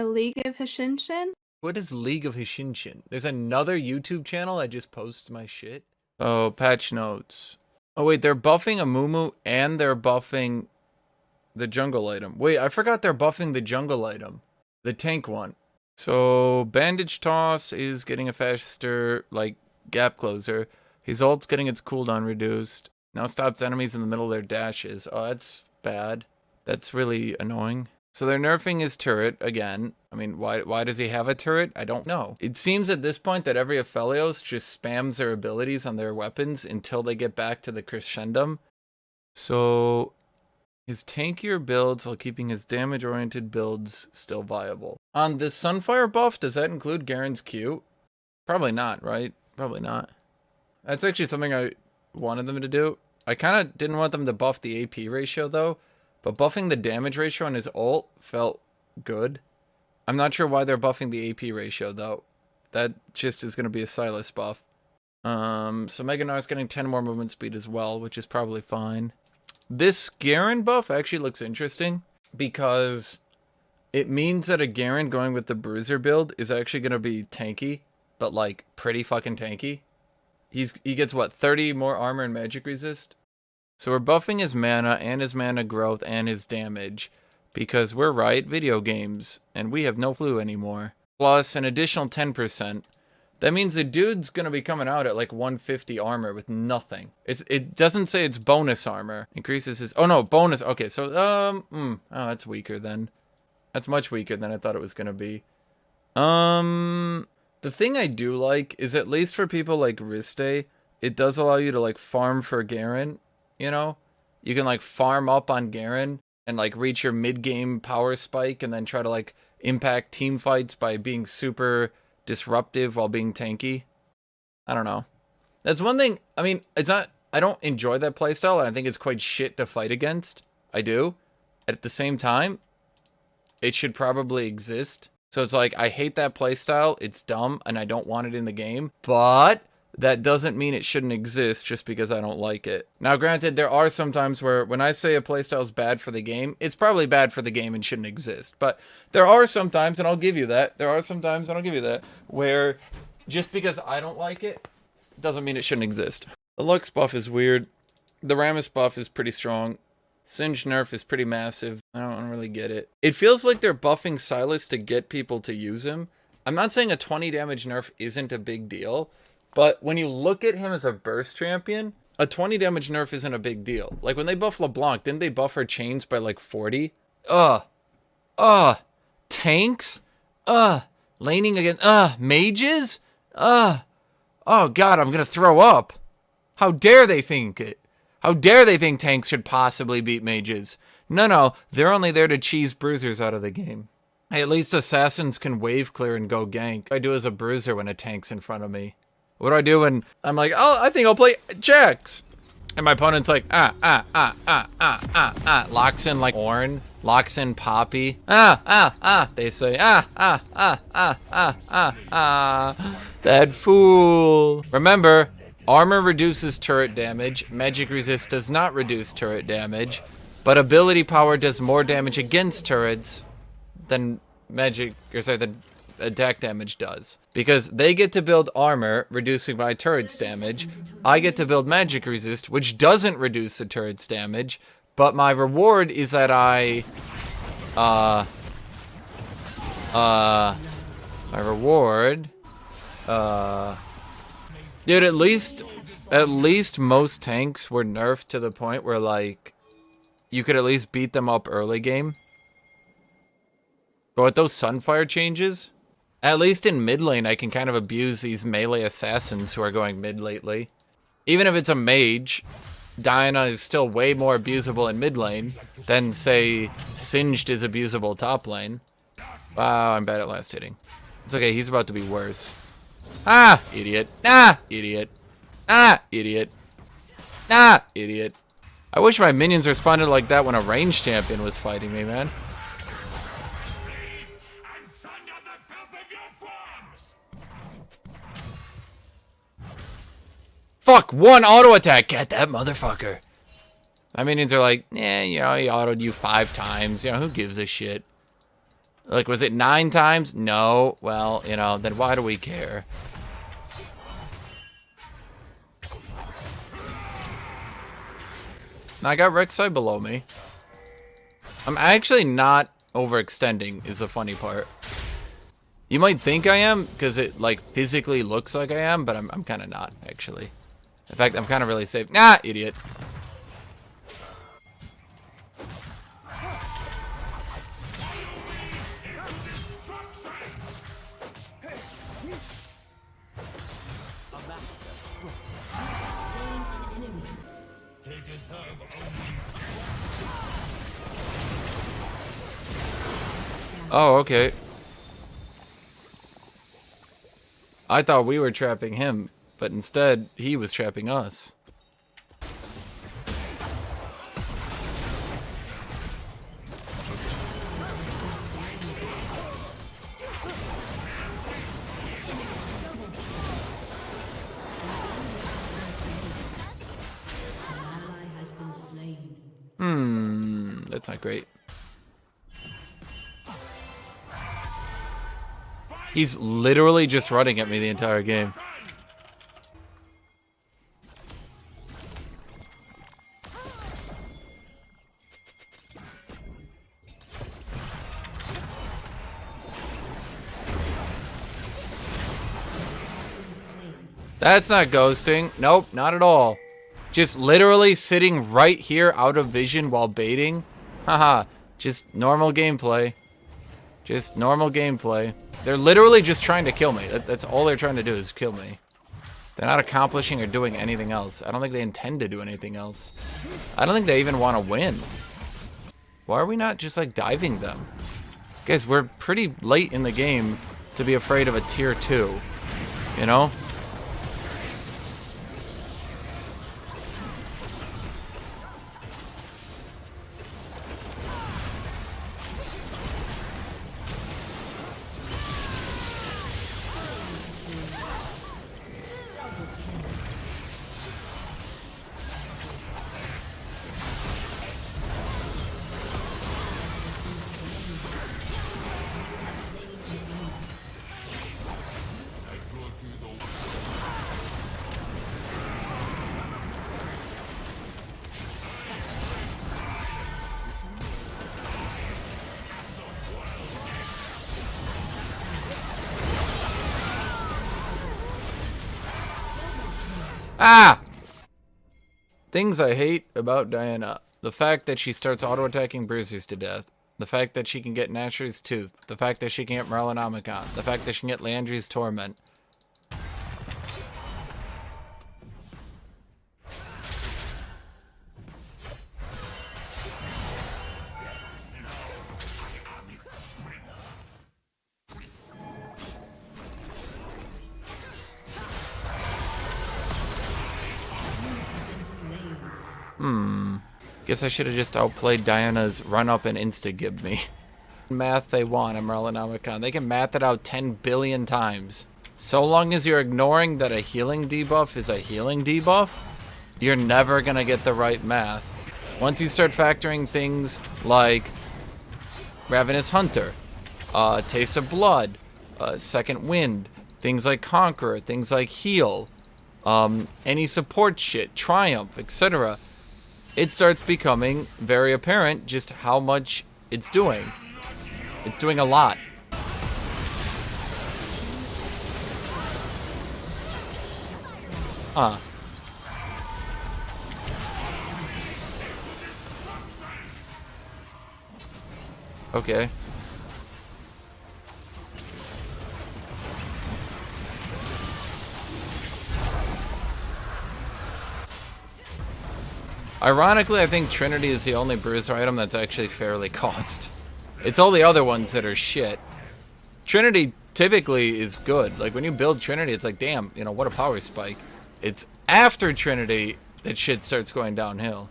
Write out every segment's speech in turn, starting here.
League of Hashinshin. What is League of Hashinshin? There's another YouTube channel that just posts my shit. Oh, patch notes. Oh wait, they're buffing Amumu and they're buffing the jungle item. Wait, I forgot they're buffing the jungle item. The tank one. So, Bandage Toss is getting a faster, like, gap closer. His ult's getting its cooldown reduced. Now stops enemies in the middle of their dashes. Oh, that's bad. That's really annoying. So they're nerfing his turret again. I mean, why does he have a turret? I don't know. It seems at this point that every Aphelios just spams their abilities on their weapons until they get back to the crescendum. So his tankier builds while keeping his damage-oriented builds still viable. On the Sunfire buff, does that include Garen's Q? Probably not, right? Probably not. That's actually something I wanted them to do. I kind of didn't want them to buff the AP ratio, though. But buffing the damage ratio on his ult felt good. I'm not sure why they're buffing the AP ratio, though. That just is going to be a Silas buff. So Mega Gnar's getting 10 more movement speed as well, which is probably fine. This Garen buff actually looks interesting because it means that a Garen going with the Bruiser build is actually going to be tanky, but like pretty fucking tanky. He gets what, 30 more armor and magic resist? So we're buffing his mana and his mana growth and his damage because we're right, video games, and we have no flu anymore. Plus an additional 10%. That means the dude's gonna be coming out at like 150 armor with nothing. It doesn't say it's bonus armor. Increases his, oh no, bonus, okay, so, oh, that's weaker then. That's much weaker than I thought it was gonna be. The thing I do like is at least for people like Riste, it does allow you to like farm for Garen, you know? You can like farm up on Garen and like reach your mid-game power spike and then try to like impact team fights by being super disruptive while being tanky. I don't know. That's one thing. I mean, it's not, I don't enjoy that playstyle, and I think it's quite shit to fight against. I do. At the same time, it should probably exist. So it's like, I hate that playstyle. It's dumb, and I don't want it in the game. But that doesn't mean it shouldn't exist just because I don't like it. Now, granted, there are some times where when I say a playstyle is bad for the game, it's probably bad for the game and shouldn't exist. But there are some times, and I'll give you that, where just because I don't like it, doesn't mean it shouldn't exist. The Lux buff is weird. The Rammus buff is pretty strong. Singe nerf is pretty massive. I don't really get it. It feels like they're buffing Silas to get people to use him. I'm not saying a 20 damage nerf isn't a big deal, but when you look at him as a burst champion, a 20 damage nerf isn't a big deal. Like when they buff LeBlanc, didn't they buff her chains by like 40? Tanks? Laning again? Mages? Oh god, I'm gonna throw up. How dare they think it? How dare they think tanks should possibly beat mages? No, they're only there to cheese bruisers out of the game. Hey, at least assassins can wave clear and go gank. I do as a bruiser when a tank's in front of me. What do I do when I'm like, oh, I think I'll play Jax? And my opponent's like, locks in like Ornn, locks in Poppy. They say, that fool. Remember, armor reduces turret damage, magic resist does not reduce turret damage, but ability power does more damage against turrets than than attack damage does. Because they get to build armor, reducing my turret's damage. I get to build magic resist, which doesn't reduce the turret's damage, but my reward is that dude, at least most tanks were nerfed to the point where, like, you could at least beat them up early game. But with those Sunfire changes, at least in mid lane, I can kind of abuse these melee assassins who are going mid lately. Even if it's a mage, Diana is still way more abusable in mid lane than, say, Singed is abusable top lane. Wow, I'm bad at last hitting. It's okay, he's about to be worse. Idiot. Idiot. Idiot. Idiot. I wish my minions responded like that when a ranged champion was fighting me, man. Fuck, one auto attack. Get that motherfucker. My minions are like, you know, he autoed you 5 times. You know, who gives a shit? Like, was it 9 times? No. Well, you know, then why do we care? Now I got Rek'Sai below me. I'm actually not overextending, is the funny part. You might think I am, because it, like, physically looks like I am, but I'm kind of not, actually. In fact, I'm kind of really safe. Nah, idiot. Oh, okay. I thought we were trapping him, but instead, he was trapping us. That's not great. He's literally just running at me the entire game. That's not ghosting. Nope, not at all. Just literally sitting right here out of vision while baiting. Haha, just normal gameplay. Just normal gameplay. They're literally just trying to kill me. That's all they're trying to do is kill me. They're not accomplishing or doing anything else. I don't think they intend to do anything else. I don't think they even want to win. Why are we not just, like, diving them? Guys, we're pretty late in the game to be afraid of a tier 2. You know? Ah! Things I hate about Diana. The fact that she starts auto-attacking bruisers to death. The fact that she can get Nashor's Tooth. The fact that she can get Merlinomicon. The fact that she can get Landry's Torment. Guess I should have just outplayed Diana's run up and insta-gib me. Math they want on Merlinomicon. They can math it out 10 billion times. So long as you're ignoring that a healing debuff is a healing debuff, you're never gonna get the right math. Once you start factoring things like Ravenous Hunter, Taste of Blood, Second Wind, things like Conqueror, things like Heal, any support shit, Triumph, etc., it starts becoming very apparent just how much it's doing. It's doing a lot. Huh. Okay. Ironically, I think Trinity is the only bruiser item that's actually fairly cost. It's all the other ones that are shit. Trinity typically is good. Like, when you build Trinity, it's like, damn, you know, what a power spike. It's after Trinity that shit starts going downhill.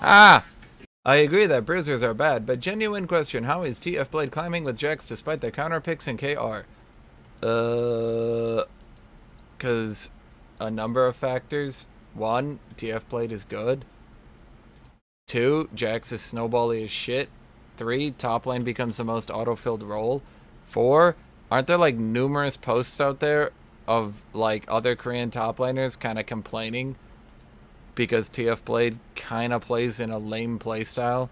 Ah! I agree that bruisers are bad, but genuine question, how is TF Blade climbing with Jax despite their counter picks in KR? Because a number of factors. One, TF Blade is good. Two, Jax is snowbally as shit. Three, top lane becomes the most auto-filled role. Four, aren't there like numerous posts out there of like other Korean top laners kind of complaining because TF Blade kind of plays in a lame playstyle